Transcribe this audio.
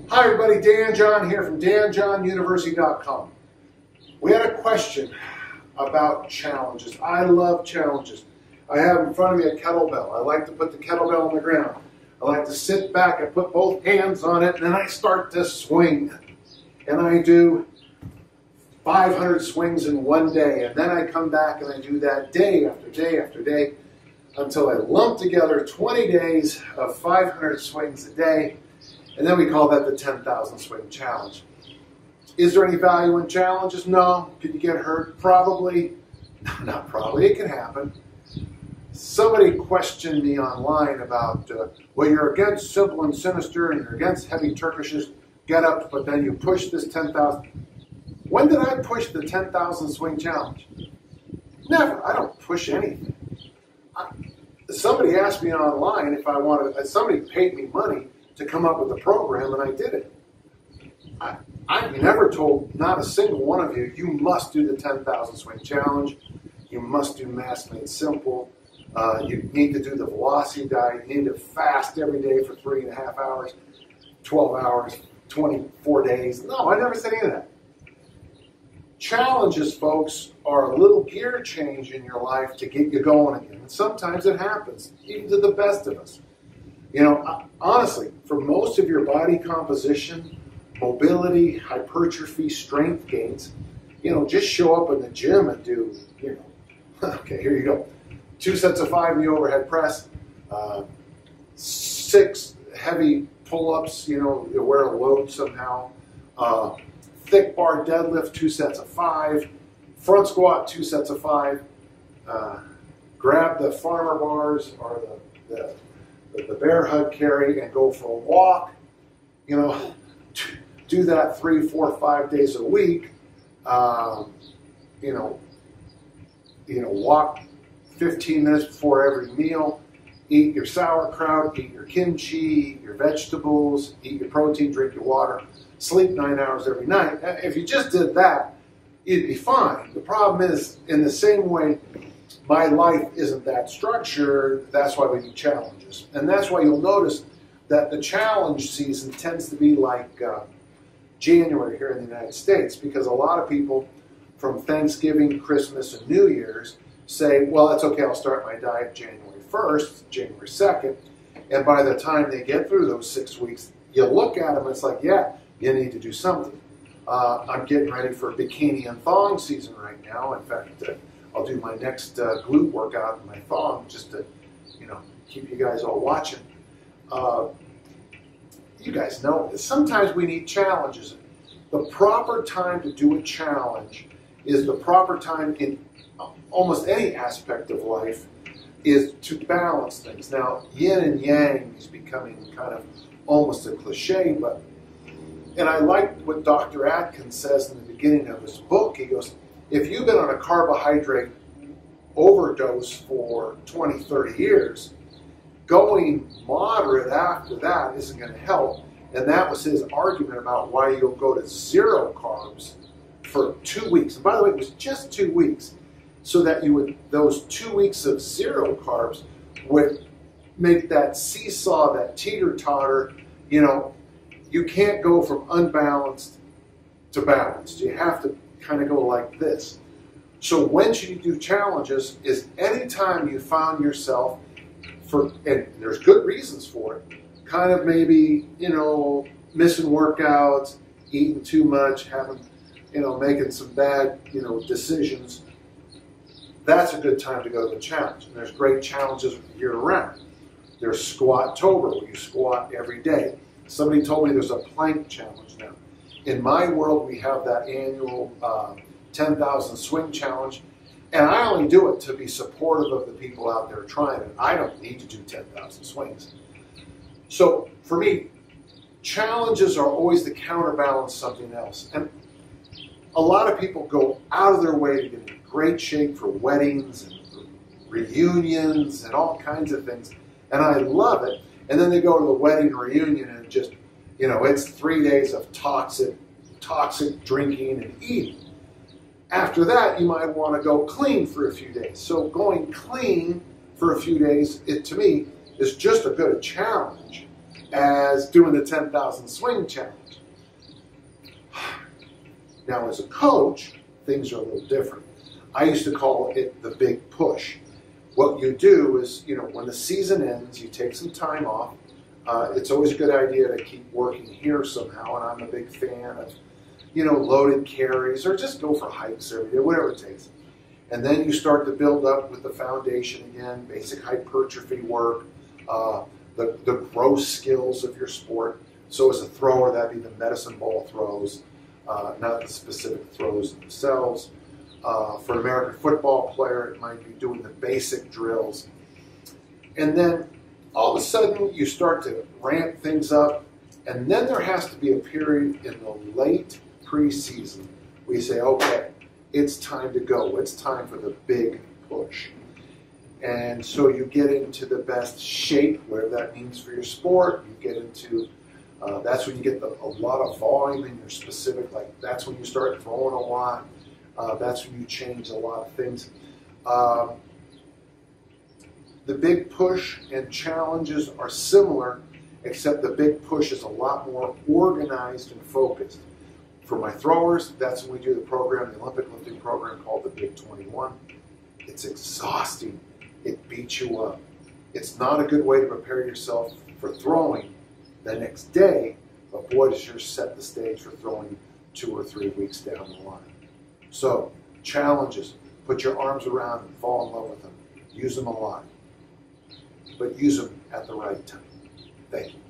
Hi everybody, Dan John here from danjohnuniversity.com. We had a question about challenges. I love challenges. I have in front of me a kettlebell. I like to put the kettlebell on the ground. I like to sit back and put both hands on it, and then I start to swing. And I do 500 swings in one day, and then I come back and I do that day after day after day until I lump together 20 days of 500 swings a day, and then we call that the 10,000 swing challenge. Is there any value in challenges? No. Could you get hurt? Probably. Not probably. It can happen. Somebody questioned me online about, well, you're against simple and sinister and you're against heavy Turkishes get-ups, but then you push this 10,000. When did I push the 10,000 swing challenge? Never. I don't push anything. Somebody asked me online if I wanted, somebody paid me money to come up with the program, and I did it. I've never told not a single one of you, you must do the 10,000 swing challenge. You must do massively and simple. You need to do the velocity diet. You need to fast every day for 3.5 hours, 12 hours, 24 days. No, I never said any of that. Challenges, folks, are a little gear change in your life to get you going again. And sometimes it happens, even to the best of us. You know, honestly, for most of your body composition, mobility, hypertrophy, strength gains, you know, just show up in the gym and do, you know, okay, here you go. 2 sets of 5 in the overhead press, 6 heavy pull-ups, you know, you wear a load somehow, thick bar deadlift, 2 sets of 5, front squat, 2 sets of 5, grab the farmer bars or the bear hug carry and go for a walk, you know, do that 3, 4, 5 days a week, you know, walk 15 minutes before every meal, eat your sauerkraut, eat your kimchi, eat your vegetables, eat your protein, drink your water, sleep 9 hours every night. If you just did that, you'd be fine. The problem is, in the same way, my life isn't that structured, that's why we need challenges. And that's why you'll notice that the challenge season tends to be like January here in the United States, because a lot of people from Thanksgiving, Christmas, and New Year's say, well, it's okay, I'll start my diet January 1st, January 2nd, and by the time they get through those 6 weeks, you look at them, it's like, yeah, you need to do something. I'm getting ready for bikini and thong season right now. In fact, I'll do my next glute workout in my thong just to, you know, keep you guys all watching. You guys know, sometimes we need challenges. The proper time to do a challenge is the proper time in almost any aspect of life is to balance things. Now, yin and yang is becoming kind of almost a cliche, but, and I like what Dr. Atkins says in the beginning of his book. He goes, if you've been on a carbohydrate overdose for 20, 30 years, going moderate after that isn't going to help. And that was his argument about why you'll go to 0 carbs for 2 weeks. And by the way, it was just 2 weeks, so that you would, those 2 weeks of 0 carbs would make that seesaw, that teeter-totter, you know, you can't go from unbalanced to balanced. You have to kind of go like this. So when you do challenges is anytime you found yourself, and there's good reasons for it, kind of maybe, you know, missing workouts, eating too much, having, you know, making some bad, you know, decisions, that's a good time to go to the challenge. And there's great challenges year-round. There's Squat-tober, where you squat every day. Somebody told me there's a plank challenge now. In my world, we have that annual 10,000 swing challenge, and I only do it to be supportive of the people out there trying it. I don't need to do 10,000 swings. So for me, challenges are always to counterbalance something else. And a lot of people go out of their way to get in great shape for weddings and reunions and all kinds of things. And I love it. And then they go to the wedding reunion and just, you know, it's 3 days of toxic drinking and eating. After that, you might want to go clean for a few days. So going clean for a few days, to me, is just as good a challenge as doing the 10,000 swing challenge. Now, as a coach, things are a little different. I used to call it the big push. What you do is, when the season ends, you take some time off. It's always a good idea to keep working here somehow, and I'm a big fan of, loaded carries, or just go for hikes every day, whatever it takes. And then you start to build up with the foundation again, basic hypertrophy work, the gross skills of your sport. So as a thrower, that'd be the medicine ball throws, not the specific throws themselves. For an American football player, it might be doing the basic drills. And then all of a sudden, you start to ramp things up, and then there has to be a period in the late preseason where you say, okay, it's time to go. It's time for the big push. And so you get into the best shape, whatever that means for your sport. You get into, that's when you get a lot of volume in your specific, like that's when you start throwing a lot. That's when you change a lot of things. The big push and challenges are similar, except the big push is a lot more organized and focused. For my throwers, that's when we do the program, the Olympic lifting program called the Big 21. It's exhausting. It beats you up. It's not a good way to prepare yourself for throwing the next day, but boy, does yours set the stage for throwing 2 or 3 weeks down the line. So, challenges. Put your arms around them. Fall in love with them. Use them a lot. But use them at the right time. Thank you.